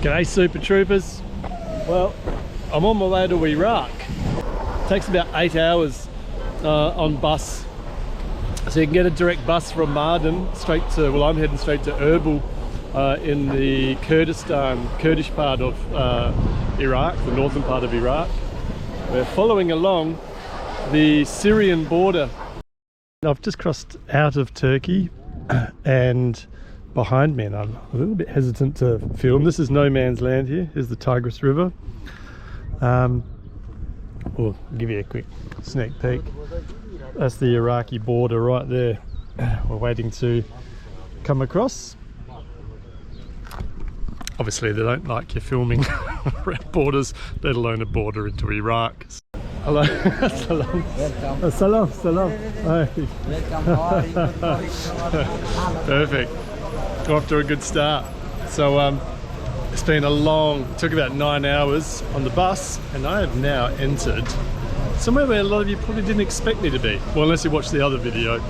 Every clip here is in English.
G'day Super Troopers. Well, I'm on my way to Iraq. It takes about 8 hours on bus. So you can get a direct bus from Mardin straight to, well, I'm heading straight to Erbil in the Kurdish part of Iraq, the northern part of Iraq. We're following along the Syrian border. I've just crossed out of Turkey and behind me, and I'm a little bit hesitant to film. This is no man's land here. Here's the Tigris River. We'll give you a quick sneak peek. That's the Iraqi border right there. We're waiting to come across. Obviously they don't like you filming around borders, let alone a border into Iraq. Hello. Salam. Welcome. Salam. Salam. Hi. Welcome. How are you? Perfect. Got off to a good start. So it's been a long, it took about 9 hours on the bus, and I have now entered somewhere where a lot of you probably didn't expect me to be. Well, unless you watched the other video.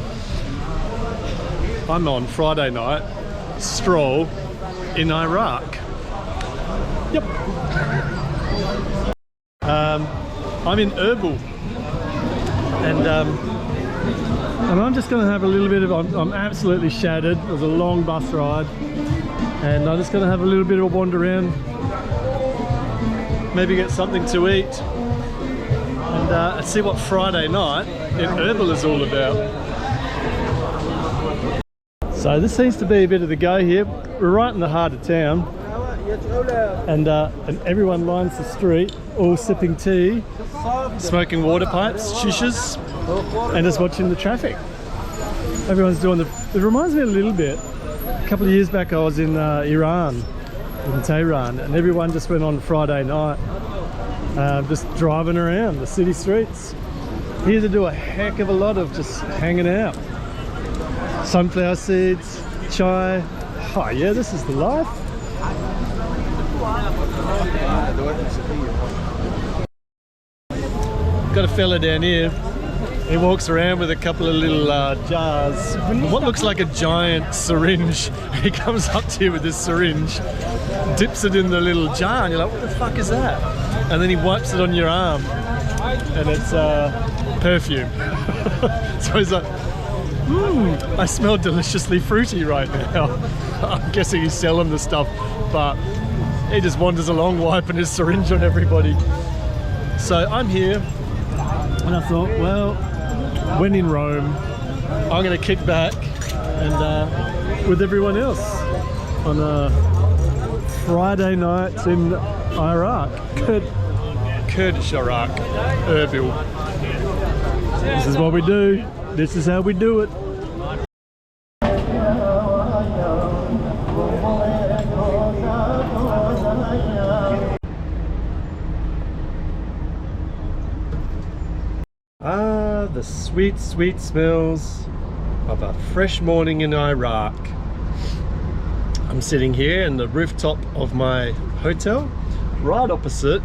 I'm on Friday night stroll in Iraq. Yep. I'm in Erbil, and I'm just going to have a little bit of, I'm absolutely shattered. It was a long bus ride, and I'm just going to have a little bit of a wander around, maybe get something to eat, and see what Friday night in Erbil is all about. So this seems to be a bit of the go here. We're right in the heart of town, and everyone lines the street, all sipping tea, smoking water pipes, shishas, and just watching the traffic. Everyone's doing it reminds me a little bit. A couple of years back I was in Iran, in Tehran, and everyone just went on Friday night, just driving around the city streets. Here to do a heck of a lot of just hanging out. Sunflower seeds, chai. Oh yeah, this is the life. Got a fella down here. He walks around with a couple of little jars. What looks like a giant syringe. He comes up to you with this syringe, dips it in the little jar, and you're like, what the fuck is that? And then he wipes it on your arm, and it's perfume. So he's like, I smell deliciously fruity right now. I'm guessing he's selling the stuff, but he just wanders along wiping his syringe on everybody. So I'm here, and I thought, well, when in Rome, I'm going to kick back and with everyone else on a Friday night in Iraq, Kurdish Iraq, Erbil. This is what we do. This is how we do it. Ah, the sweet, sweet smells of a fresh morning in Iraq. I'm sitting here in the rooftop of my hotel, right opposite,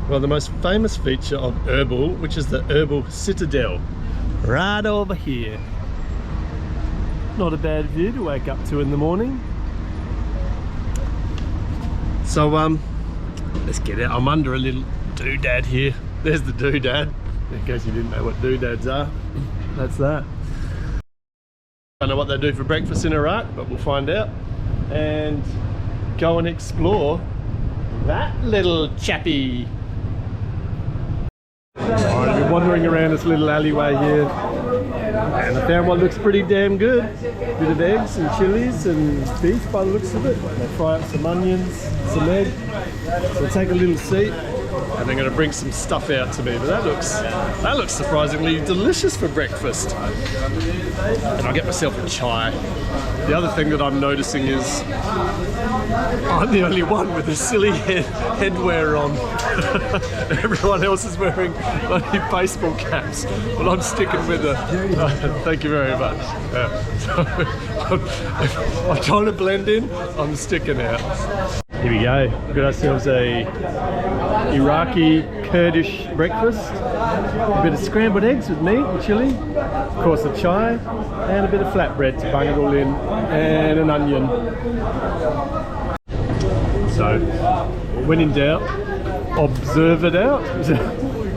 well, the most famous feature of Erbil, which is the Erbil Citadel. Right over here. Not a bad view to wake up to in the morning. So let's get out. I'm under a little doodad here. There's the doodad, in case you didn't know what doodads are. That's that. I don't know what they do for breakfast in Iraq, but we'll find out and go and explore that little chappy. Alright, I've been wandering around this little alleyway here, and I found what looks pretty damn good. A bit of eggs and chilies and beef by the looks of it. They fry up some onions, some egg. So I'll take a little seat, and they're going to bring some stuff out to me. But that looks surprisingly delicious for breakfast. And I'll get myself a chai. The other thing that I'm noticing is I'm the only one with a silly headwear on. Everyone else is wearing bloody baseball caps, but I'm sticking with it. Thank you very much. I'm trying to blend in, I'm sticking out. Here we go. We've got ourselves a Iraqi Kurdish breakfast. A bit of scrambled eggs with meat and chili, of course a chai, and a bit of flatbread to bung it all in, and an onion. So, when in doubt, observe it out.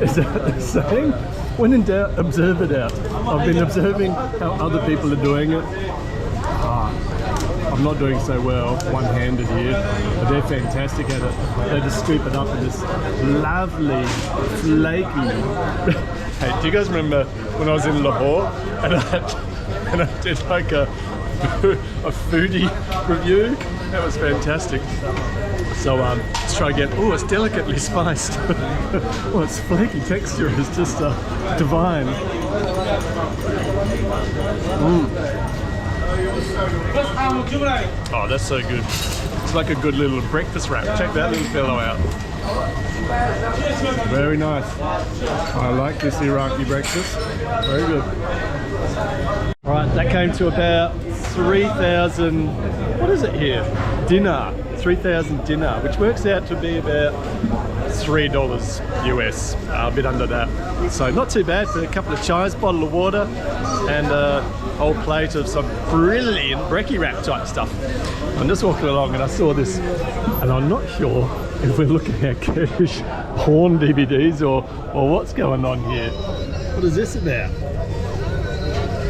Is that the saying? When in doubt, observe it out. I've been observing how other people are doing it. I'm not doing so well one-handed here, but they're fantastic at it. They just scoop it up in this lovely, flaky. Hey, do you guys remember when I was in Lahore and I did like a foodie review? That was fantastic. So let's try again. Oh, it's delicately spiced. Oh, its flaky texture is just divine. Oh, that's so good. It's like a good little breakfast wrap. Check that little fellow out. Very nice. I like this Iraqi breakfast. Very good. All right, that came to about 3,000, what is it here? Dinar. 3,000 dinar, which works out to be about $3 US, a bit under that. So not too bad for a couple of chais, bottle of water, and a whole plate of some brilliant brekkie wrap type stuff. I'm just walking along and I saw this, and I'm not sure if we're looking at Kurdish horn DVDs or what's going on here. What is this about?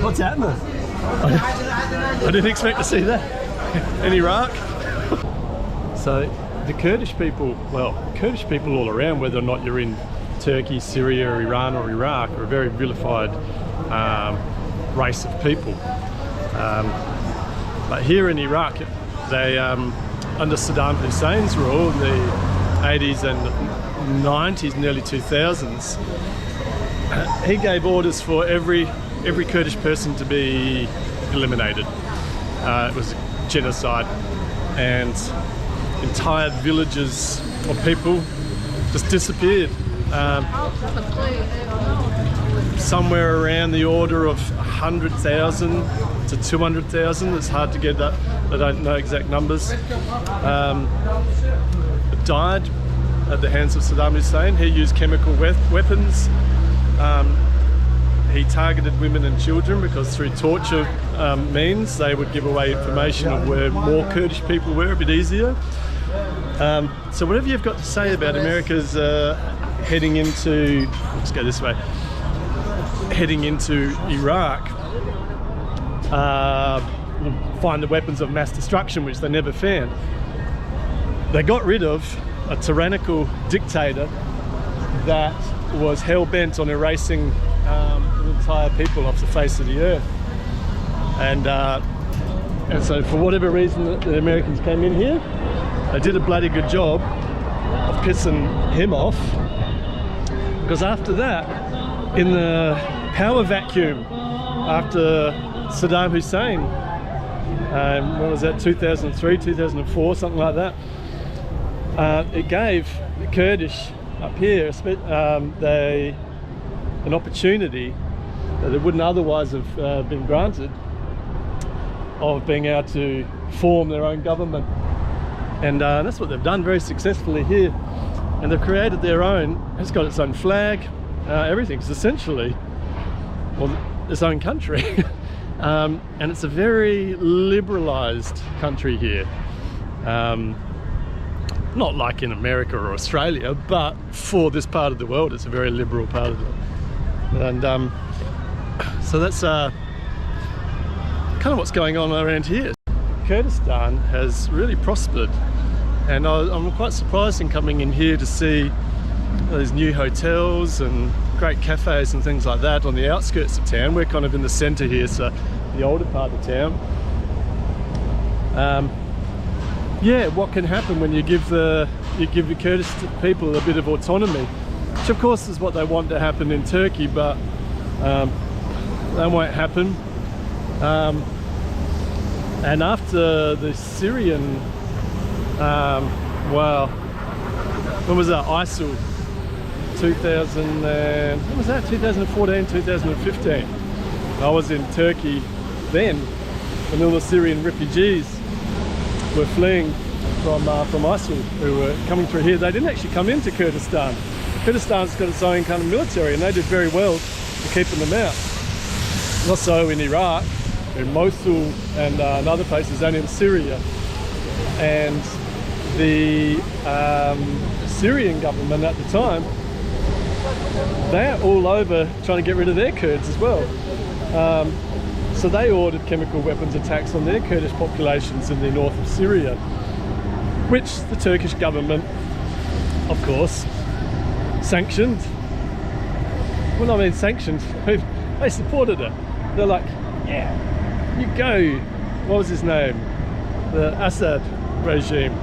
What's happening? I didn't expect to see that in Iraq. So the Kurdish people, well, Kurdish people all around, whether or not you're in Turkey, Syria, or Iran, or Iraq, are a very vilified race of people. But here in Iraq, they, under Saddam Hussein's rule in the 80s and 90s and early 2000s, he gave orders for every Kurdish person to be eliminated. It was genocide, and entire villages of people just disappeared. Somewhere around the order of 100,000 to 200,000. It's hard to get that. I don't know exact numbers. Died at the hands of Saddam Hussein. He used chemical weapons. He targeted women and children because through torture means they would give away information of where more Kurdish people were a bit easier. So whatever you've got to say about America's heading into, let's go this way, heading into Iraq, find the weapons of mass destruction, which they never found. They got rid of a tyrannical dictator that was hell-bent on erasing entire people off the face of the earth, and so for whatever reason the Americans came in here. They did a bloody good job of pissing him off, because after that, in the power vacuum after Saddam Hussein, what was that, 2003, 2004, something like that, it gave the Kurdish up here an opportunity that it wouldn't otherwise have been granted, of being able to form their own government. And that's what they've done very successfully here. And they've created their own, it's got its own flag, everything. It's essentially, well, its own country. And it's a very liberalised country here. Not like in America or Australia, but for this part of the world, it's a very liberal part of the world. And so that's kind of what's going on around here. Kurdistan has really prospered, and I'm quite surprised in coming in here to see these new hotels and great cafes and things like that on the outskirts of town. We're kind of in the centre here, so the older part of town. Yeah, what can happen when you give the Kurdish people a bit of autonomy, which of course is what they want to happen in Turkey, but that won't happen. And after the Syrian, well, when was that? ISIL, 2014, 2015. I was in Turkey then, when all the Syrian refugees were fleeing from ISIL, who were coming through here. They didn't actually come into Kurdistan. Kurdistan's got its own kind of military, and they did very well to keeping them out. Not so in Iraq, in Mosul and other places, and in Syria. And the Syrian government at the time, they're all over trying to get rid of their Kurds as well. So they ordered chemical weapons attacks on their Kurdish populations in the north of Syria, which the Turkish government, of course, sanctioned. Well, I mean sanctioned, they supported it. They're like, yeah, you go, what was his name? The Assad regime.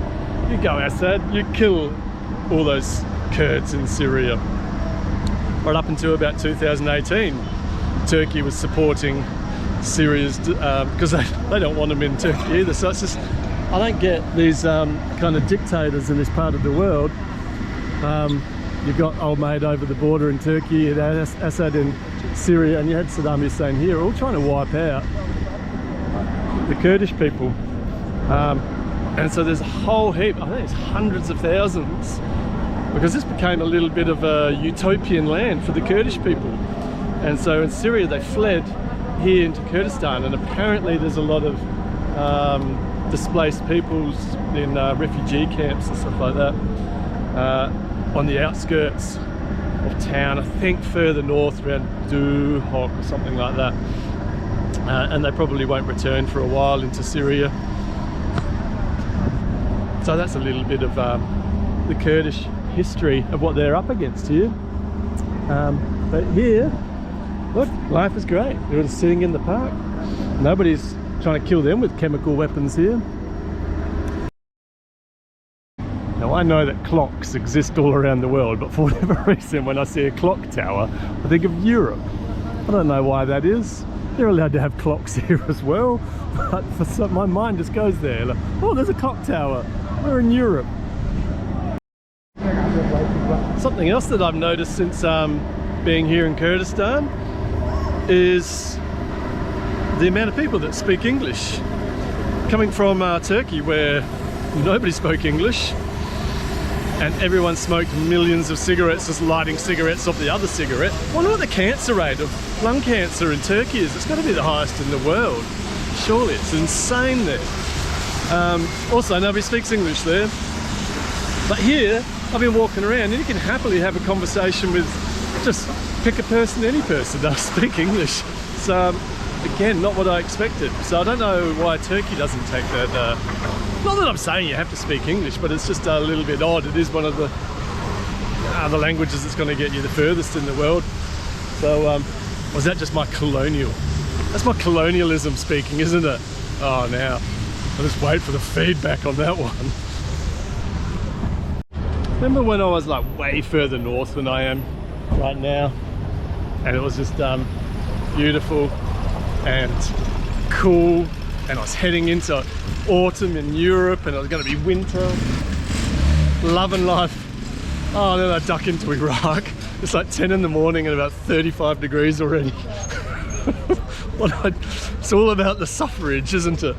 You go, Assad, you kill all those Kurds in Syria. Right up until about 2018, Turkey was supporting Syria's, because they don't want them in Turkey either. So it's just, I don't get these kind of dictators in this part of the world. You've got old mate over the border in Turkey, you had Assad in Syria, and you had Saddam Hussein here, all trying to wipe out the Kurdish people. And so there's a whole heap, I think it's hundreds of thousands, because this became a little bit of a utopian land for the Kurdish people. And so in Syria they fled here into Kurdistan, and apparently there's a lot of displaced peoples in refugee camps and stuff like that on the outskirts of town, I think further north around Duhok or something like that. And they probably won't return for a while into Syria. So that's a little bit of the Kurdish history of what they're up against here. But here, look, life is great. They're just sitting in the park. Nobody's trying to kill them with chemical weapons here. Now I know that clocks exist all around the world, but for whatever reason when I see a clock tower, I think of Europe. I don't know why that is. They're allowed to have clocks here as well, but for some, my mind just goes there. Like, oh, there's a clock tower. We're in Europe. Something else that I've noticed since being here in Kurdistan is the amount of people that speak English. Coming from Turkey, where nobody spoke English and everyone smoked millions of cigarettes, just lighting cigarettes off the other cigarette. I wonder what the cancer rate of lung cancer in Turkey is. It's got to be the highest in the world. Surely, it's insane there. Also, nobody speaks English there. But here, I've been walking around and you can happily have a conversation with just pick a person, any person does speak English. So again, not what I expected. So I don't know why Turkey doesn't take that. Not that I'm saying you have to speak English, but it's just a little bit odd. It is one of the languages that's going to get you the furthest in the world. So was that just my colonial? That's my colonialism speaking, isn't it? Oh, now I'll just wait for the feedback on that one. Remember when I was like way further north than I am right now, and it was just beautiful and cool, and I was heading into autumn in Europe and it was going to be winter, loving life. Oh, then I duck into Iraq. It's like 10 in the morning and about 35 degrees already. It's all about the suffrage, isn't it?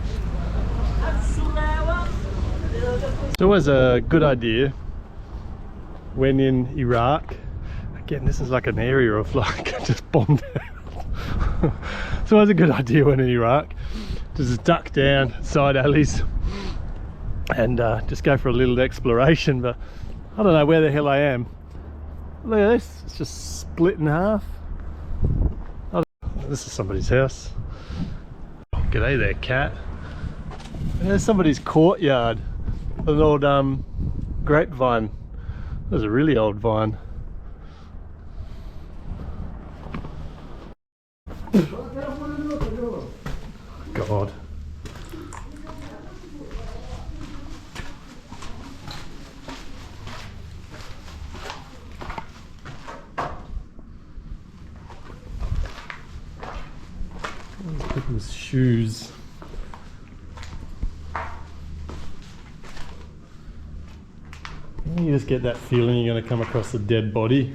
It's always a good idea when in Iraq, again this is like an area of like just bombed out. It's always a good idea when in Iraq to just duck down side alleys and just go for a little exploration. But I don't know where the hell I am. Look at this, it's just split in half. Oh, this is somebody's house. Oh, g'day there, cat. There's somebody's courtyard. An old grapevine. There's a really old vine. God. People's shoes. You just get that feeling you're going to come across a dead body.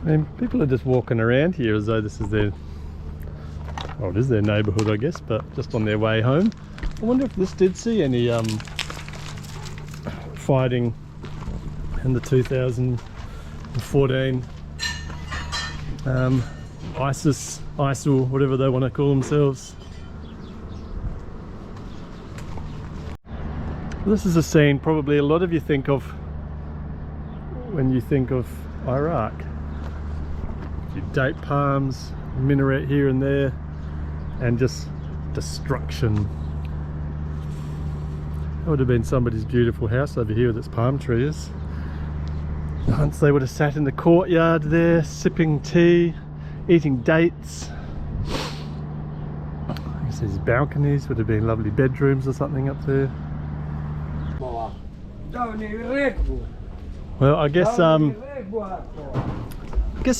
I mean, people are just walking around here as though this is their, well, it is their neighbourhood, I guess, but just on their way home. I wonder if this did see any fighting in the 2014 ISIS, ISIL, whatever they want to call themselves. This is a scene probably a lot of you think of when you think of Iraq. Date palms, minaret here and there, and just destruction. That would have been somebody's beautiful house over here with its palm trees. Once they would have sat in the courtyard there, sipping tea, eating dates. I guess these balconies would have been lovely bedrooms or something up there. Well, I guess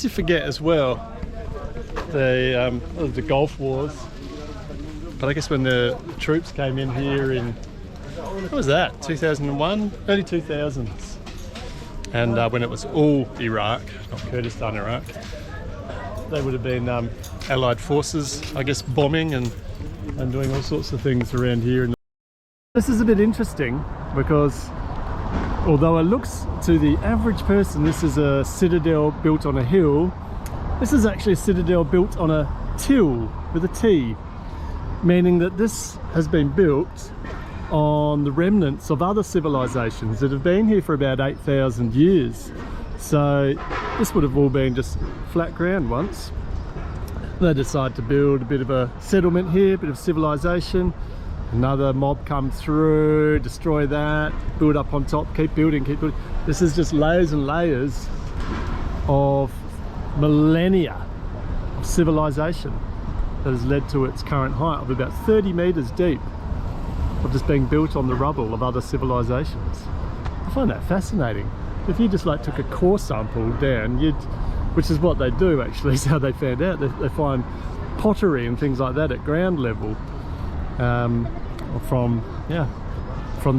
you forget as well the Gulf Wars. But I guess when the troops came in here in, what was that, 2001? Early 2000s. And when it was all Iraq, not Kurdistan, Iraq, they would have been Allied forces, I guess, bombing and doing all sorts of things around here. This is a bit interesting because although it looks to the average person this is a citadel built on a hill, this is actually a citadel built on a till with a T, meaning that this has been built on the remnants of other civilizations that have been here for about 8,000 years. So this would have all been just flat ground once. They decide to build a bit of a settlement here, a bit of civilization. Another mob come through, destroy that, build up on top, keep building, keep building. This is just layers and layers of millennia of civilization that has led to its current height of about 30 meters deep, of just being built on the rubble of other civilizations. I find that fascinating. If you just like took a core sample down, which is what they do actually, is how they found out. They find pottery and things like that at ground level from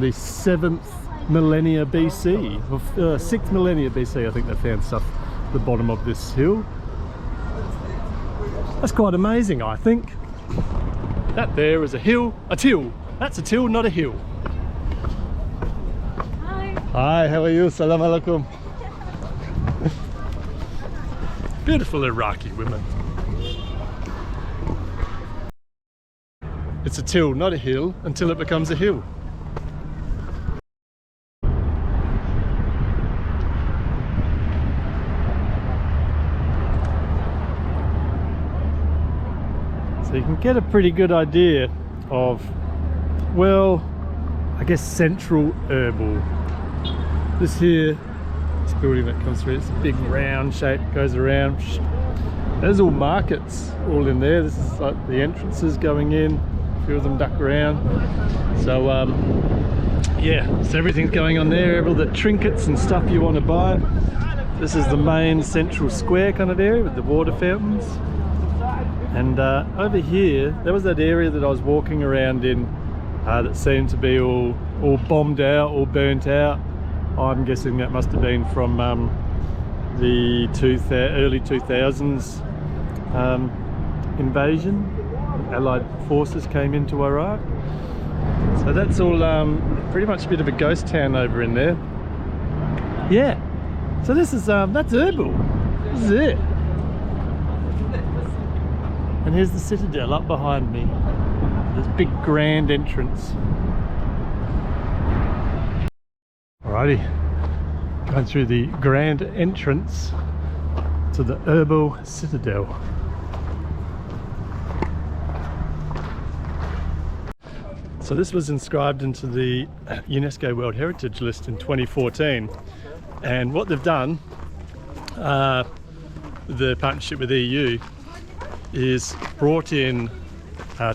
the 7th millennia BC, or 6th millennia BC, I think they found stuff at the bottom of this hill. That's quite amazing, I think. That there is a hill, a till. That's a till, not a hill. Hi. Hi, how are you? Salam alaikum. Beautiful Iraqi women. It's a till, not a hill, until it becomes a hill. So you can get a pretty good idea of, well, I guess central Erbil. This here, this building that comes through, it's a big round shape, goes around. There's all markets all in there. This is like the entrances going in. A few of them duck around. So yeah, so everything's going on there. All the trinkets and stuff you want to buy. This is the main central square kind of area with the water fountains. And over here, there was that area that I was walking around in that seemed to be all bombed out, all burnt out. I'm guessing that must have been from the early 2000s invasion. Allied forces came into Iraq. So that's all pretty much a bit of a ghost town over in there. Yeah. So this is that's Erbil. This is it. And here's the Citadel up behind me. This big grand entrance. Alrighty, going through the grand entrance to the Erbil Citadel. So this was inscribed into the UNESCO World Heritage List in 2014, and what they've done, the partnership with EU, is brought in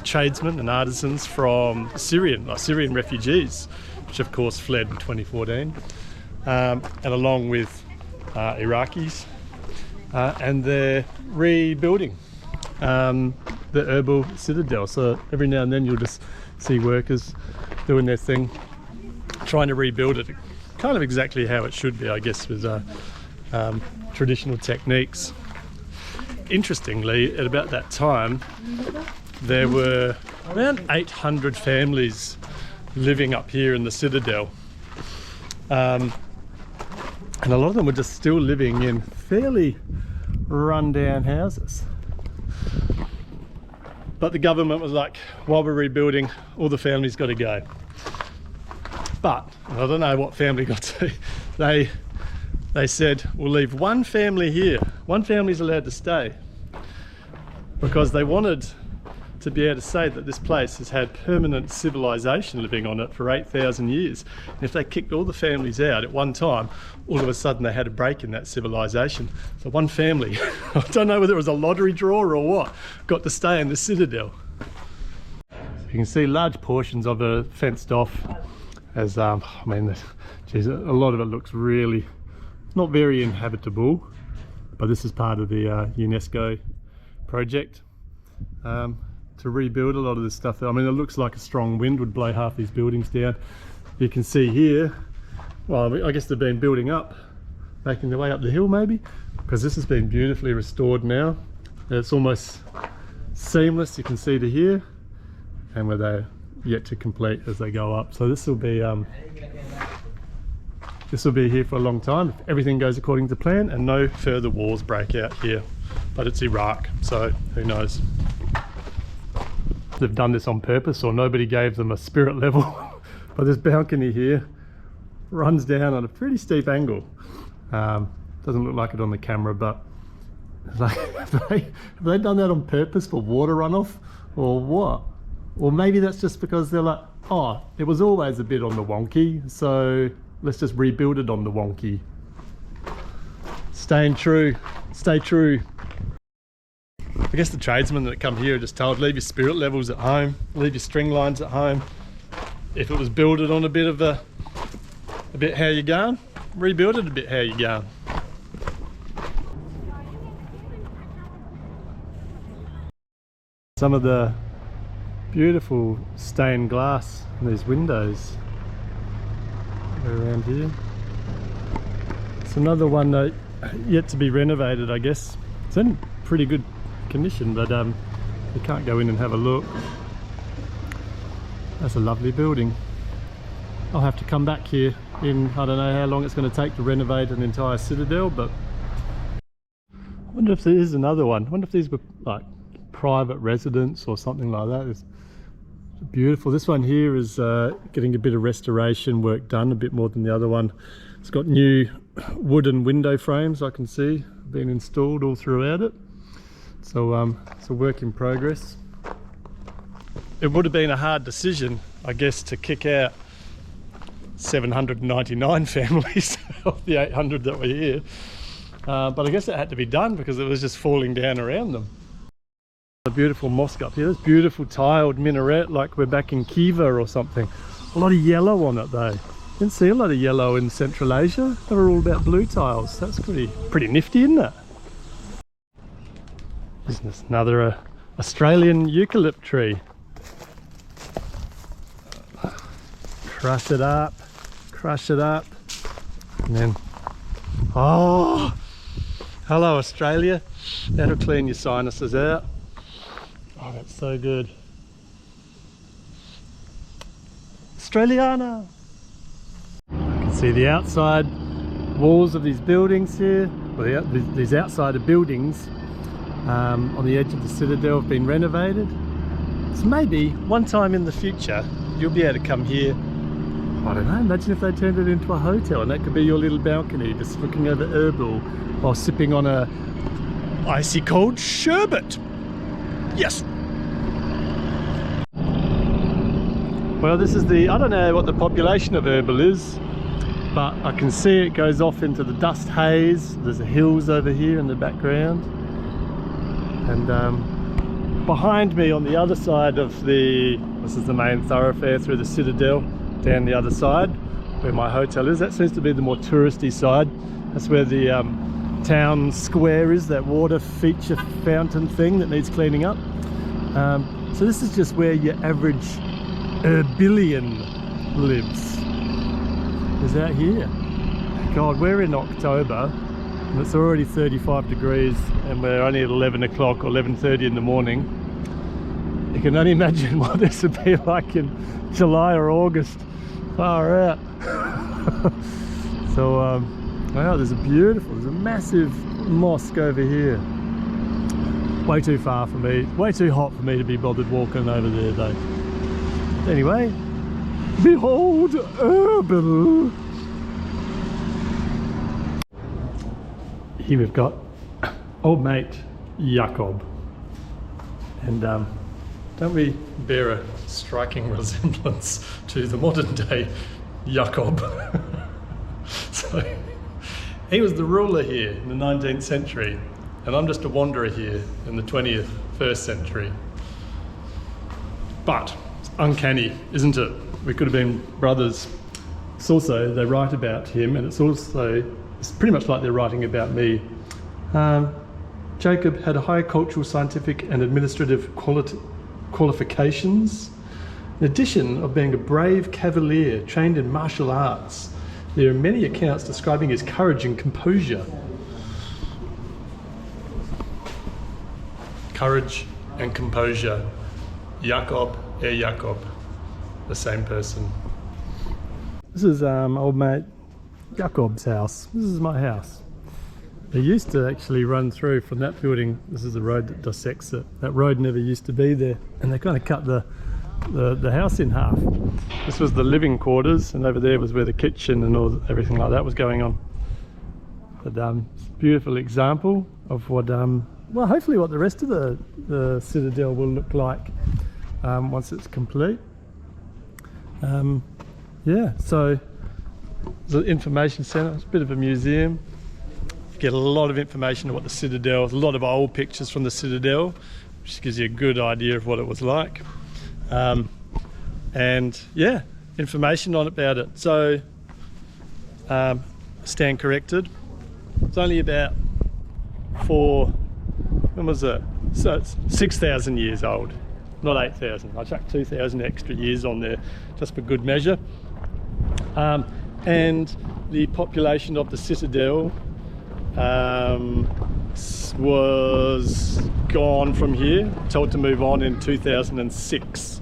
tradesmen and artisans from Syrian refugees, which of course fled in 2014, and along with Iraqis, and they're rebuilding the Erbil Citadel. So every now and then you'll just see workers doing their thing, trying to rebuild it kind of exactly how it should be, I guess, with traditional techniques. Interestingly, at about that time, there were around 800 families living up here in the Citadel. And a lot of them were just still living in fairly run-down houses. But the government was like, while we're rebuilding, all the families got to go. But I don't know what family got to. They said, we'll leave one family here. One family's allowed to stay, because they wanted to be able to say that this place has had permanent civilization living on it for 8,000 years. And if they kicked all the families out at one time, all of a sudden they had a break in that civilization. So one family, I don't know whether it was a lottery draw or what, got to stay in the Citadel. You can see large portions of it fenced off, as I mean, geez, a lot of it looks really not very inhabitable, but this is part of the UNESCO project. To rebuild a lot of this stuff. I mean, it looks like a strong wind would blow half these buildings down. You can see here, well, I guess they've been building up, making their way up the hill maybe, because this has been beautifully restored now. It's almost seamless, you can see to here, and where they're yet to complete as they go up. So this will be here for a long time if everything goes according to plan and no further wars break out here. But it's Iraq, so who knows. They've done this on purpose, or nobody gave them a spirit level. But this balcony here runs down on a pretty steep angle. Doesn't look like it on the camera, but like, have they done that on purpose for water runoff or what? Or maybe that's just because they're like, oh, it was always a bit on the wonky, so let's just rebuild it on the wonky. Staying true, stay true. I guess the tradesmen that come here are just told, leave your spirit levels at home, leave your string lines at home. If it was builded on a bit how you going, rebuild it a bit how you going. Some of the beautiful stained glass in these windows around here. It's another one that yet to be renovated, I guess. It's in pretty good condition, but you can't go in and have a look. That's a lovely building. I'll have to come back here in, I don't know how long it's going to take to renovate an entire citadel, but I wonder if there is another one. I wonder if these were like private residence or something like that. It's beautiful. This one here is getting a bit of restoration work done, a bit more than the other one. It's got new wooden window frames, I can see, being installed all throughout it. So it's a work in progress. It would have been a hard decision, I guess, to kick out 799 families of the 800 that were here. But I guess it had to be done because it was just falling down around them. A beautiful mosque up here. This beautiful tiled minaret, like we're back in Kiva or something. A lot of yellow on it though. Didn't see a lot of yellow in Central Asia. They were all about blue tiles. That's pretty nifty, isn't it? Isn't another Australian eucalypt tree? Crush it up, and then, oh, hello Australia. That'll clean your sinuses out. Oh, that's so good. Australiana. You can see the outside walls of these buildings here. Well, these outside buildings on the edge of the Citadel have been renovated. So maybe one time in the future you'll be able to come here. I don't know, imagine if they turned it into a hotel and that could be your little balcony, just looking over Erbil while sipping on a icy cold sherbet. Yes. Well, this is I don't know what the population of Erbil is, but I can see it goes off into the dust haze. There's the hills over here in the background. And behind me on the other side of this is the main thoroughfare through the Citadel, down the other side where my hotel is. That seems to be the more touristy side. That's where the town square is, that water feature fountain thing that needs cleaning up. So this is just where your average Erbilian lives, is out here. God, we're in October and it's already 35 degrees and we're only at 11 o'clock or 11:30 in the morning. You can only imagine what this would be like in July or August. Far out. So wow, there's a massive mosque over here. Way too far for me, way too hot for me to be bothered walking over there though. Anyway, behold Erbil. Here we've got old mate Jakob, and don't we bear a striking resemblance to the modern day Jakob? So he was the ruler here in the 19th century, and I'm just a wanderer here in the 21st century. But it's uncanny, isn't it? We could have been brothers. It's also, they write about him, and it's pretty much like they're writing about me. Jacob had high cultural, scientific and administrative qualifications. In addition of being a brave cavalier trained in martial arts, there are many accounts describing his courage and composure. Courage and composure. Jakob, Jakob, the same person. This is old mate Jakob's house. This is my house. They used to actually run through from that building. This is the road that dissects it. That road never used to be there, and they kind of cut the house in half. This was the living quarters, and over there was where the kitchen and everything like that was going on. But it's a beautiful example of what, well, hopefully what the rest of the Citadel will look like once it's complete. Yeah, so the information centre, it's a bit of a museum. You get a lot of information about the Citadel, a lot of old pictures from the Citadel, which gives you a good idea of what it was like. And yeah, information about it. So, stand corrected. It's only about when was it? So it's 6,000 years old, not 8,000. I chucked 2,000 extra years on there just for good measure. And the population of the Citadel was gone from here, told to move on in 2006,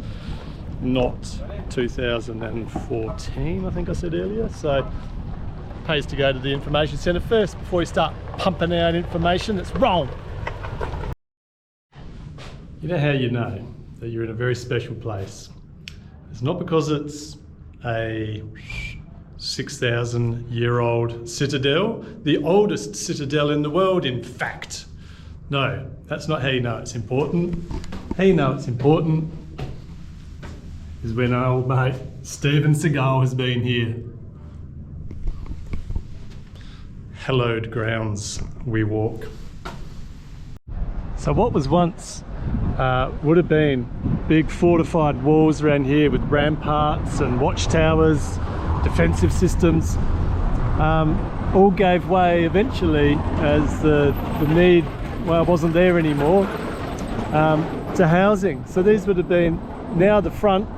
not 2014, I think I said earlier. So it pays to go to the information centre first before you start pumping out information that's wrong. You know how you know that you're in a very special place? It's not because it's a 6,000-year-old citadel, the oldest citadel in the world, in fact. No, that's not how you know it's important. How you know it's important is when our old mate Steven Seagal has been here. Hallowed grounds we walk. So what was once would have been big fortified walls around here with ramparts and watchtowers, defensive systems, all gave way eventually as the need, well, wasn't there anymore, to housing. So these would have been, now the front,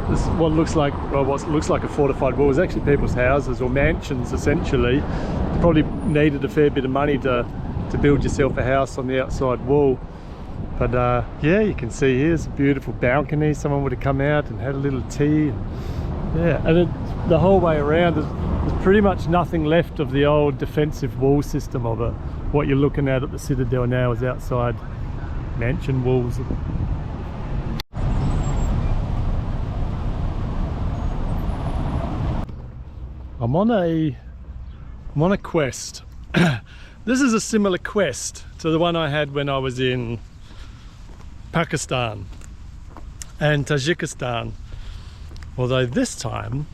this what looks like, well, what looks like a fortified wall is actually people's houses or mansions essentially. Probably needed a fair bit of money to build yourself a house on the outside wall. But yeah, you can see here's a beautiful balcony. Someone would have come out and had a little tea. And, yeah, and the whole way around there's pretty much nothing left of the old defensive wall system of it. What you're looking at the Citadel now is outside mansion walls. I'm on a quest. This is a similar quest to the one I had when I was in Pakistan and Tajikistan, although this time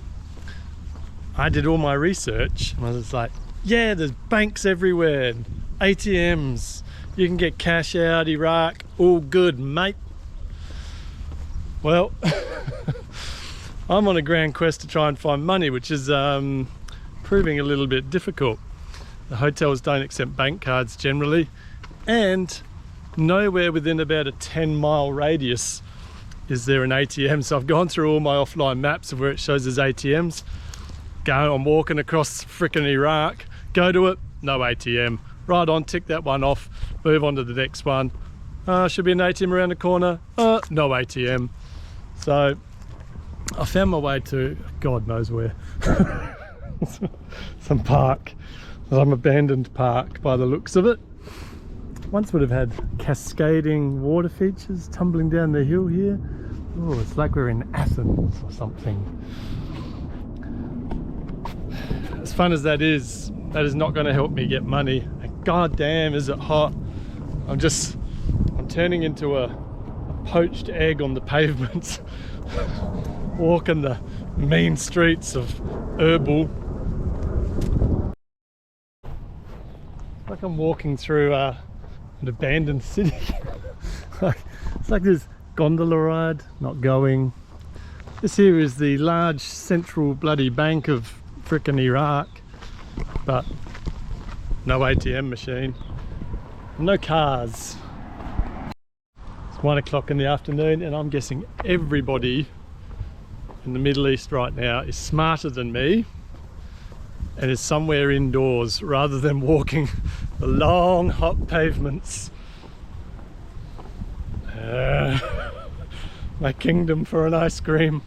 I did all my research and I was like, yeah, there's banks everywhere, ATMs, you can get cash out, Iraq, all good, mate. Well, I'm on a grand quest to try and find money, which is proving a little bit difficult. The hotels don't accept bank cards generally, and nowhere within about a 10-mile radius is there an ATM. So I've gone through all my offline maps of where it shows there's ATMs. I'm walking across frickin' Iraq, go to it, no ATM. Right on, tick that one off, move on to the next one. Should be an ATM around the corner, no ATM. So I found my way to God knows where. Some park, some abandoned park by the looks of it. Once would have had cascading water features tumbling down the hill here. Oh, it's like we're in Athens or something. As fun as that is not going to help me get money. And god damn, is it hot. I'm turning into a poached egg on the pavements. Walking the mean streets of Erbil. It's like I'm walking through an abandoned city. It's like this gondola ride, not going. This here is the large central bloody bank of frickin' Iraq, but no ATM machine, no cars. It's 1 o'clock in the afternoon and I'm guessing everybody in the Middle East right now is smarter than me and is somewhere indoors rather than walking the long hot pavements. My kingdom for an ice cream.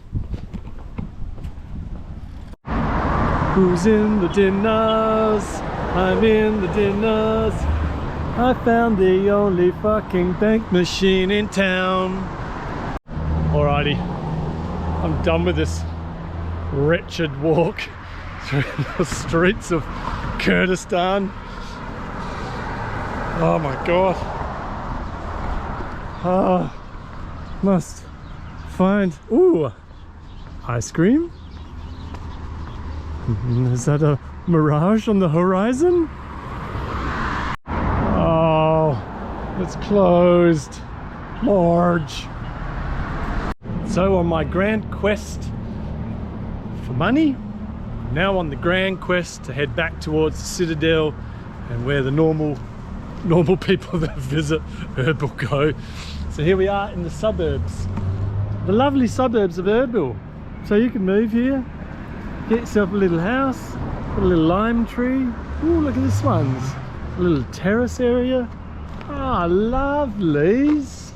Who's in the dinners? I'm in the dinners. I found the only fucking bank machine in town. Alrighty, I'm done with this wretched walk through the streets of Kurdistan. Oh my god. Must find, ooh, ice cream? Is that a mirage on the horizon? Oh, it's closed. Large. So on my grand quest for money, now on the grand quest to head back towards the Citadel and where the normal people that visit Erbil go. So here we are in the suburbs, the lovely suburbs of Erbil. So you can move here, get yourself a little house, got a little lime tree. Ooh, look at this one's a little terrace area. Ah, lovelies.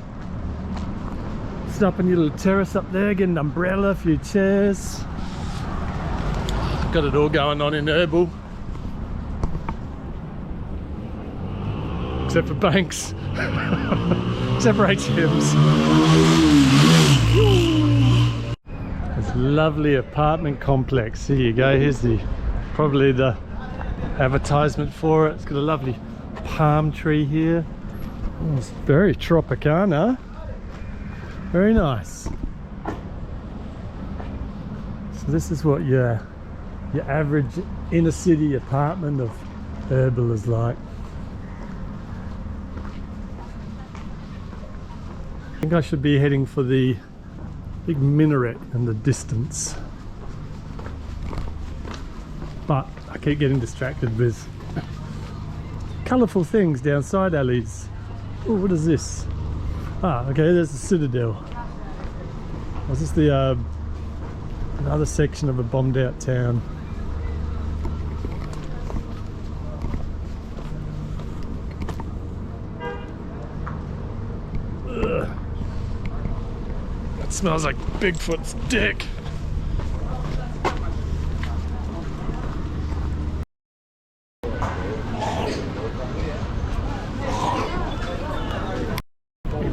Sit up on your little terrace up there, get an umbrella, a few chairs. Got it all going on in Erbil. Except for banks. Except for ATMs. This lovely apartment complex. Here you go. Here's probably the advertisement for it. It's got a lovely palm tree here. Oh, it's very Tropicana. Very nice. So this is what your average inner city apartment of Erbil is like. I think I should be heading for the big minaret in the distance, but I keep getting distracted with colourful things down side alleys. Oh, what is this? Ah, okay, there's the Citadel. Was this the another section of a bombed out town? Ugh. That smells like Bigfoot's dick.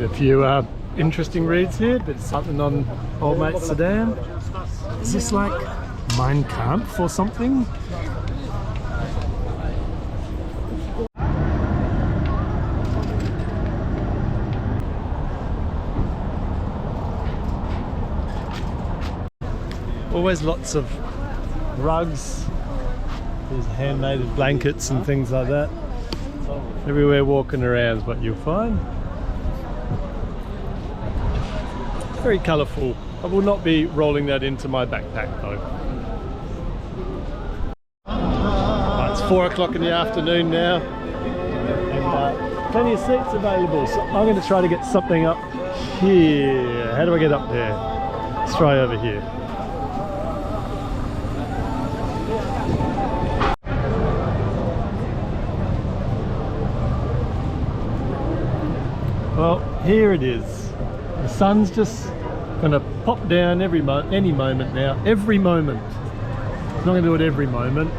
A few interesting reads here, but something on old mate Saddam. Is this like Mein Kampf or something? Always lots of rugs, these handmade blankets and things like that. Everywhere walking around is what you'll find. Very colourful. I will not be rolling that into my backpack though. It's 4 o'clock in the afternoon now and plenty of seats available, so I'm going to try to get something up here. How do I get up there? Let's try over here. Well, here it is. The sun's just going to pop down any moment now. Every moment. It's not going to do it every moment.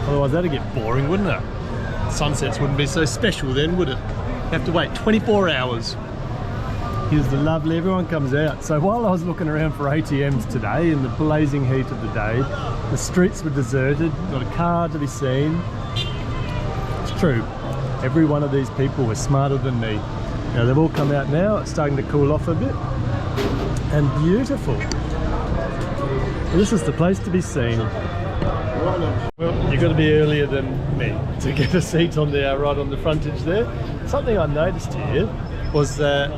Otherwise that'd get boring, wouldn't it? sunsets wouldn't be so special then, would it? You have to wait 24 hours. Here's the lovely, everyone comes out. So while I was looking around for ATMs today in the blazing heat of the day, the streets were deserted, not a car to be seen. It's true, every one of these people was smarter than me. Now they've all come out now, it's starting to cool off a bit. And beautiful. This is the place to be seen. Well, you've got to be earlier than me to get a seat on there, right on the frontage there. Something I noticed here was that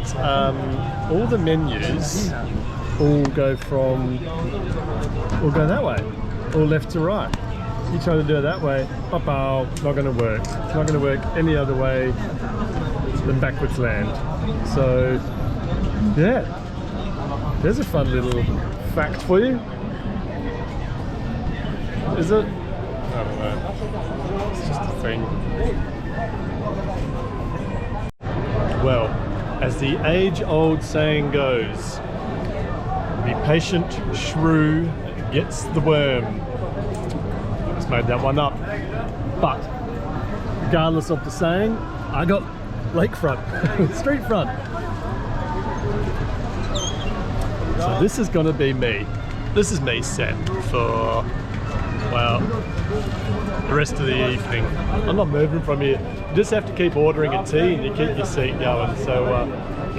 all the menus all go that way, all left to right. You try to do it that way, not going to work. It's not going to work any other way than backwards land. So, yeah, there's a fun little fact for you. Is it? I don't know. It's just a thing. Well, as the age-old saying goes, the patient shrew gets the worm. I just made that one up. But regardless of the saying, I got lakefront, street front. So this is going to be me. This is me set for, well, the rest of the evening. I'm not moving from here. You just have to keep ordering a tea and you keep your seat going. So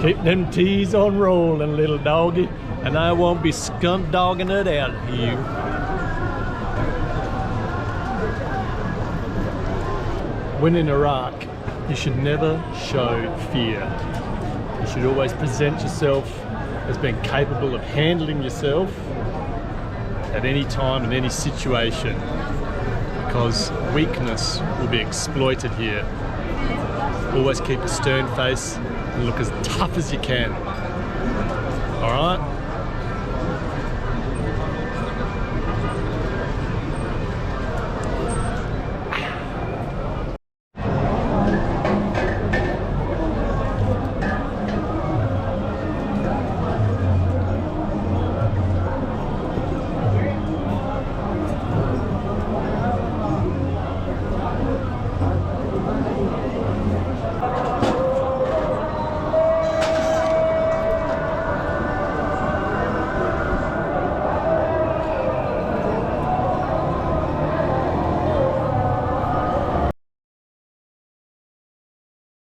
keep them teas on rolling, little doggy, and I won't be skunk dogging it out here. When in Iraq, you should never show fear. You should always present yourself as being capable of handling yourself at any time in any situation, because weakness will be exploited here. Always keep a stern face and look as tough as you can. All right?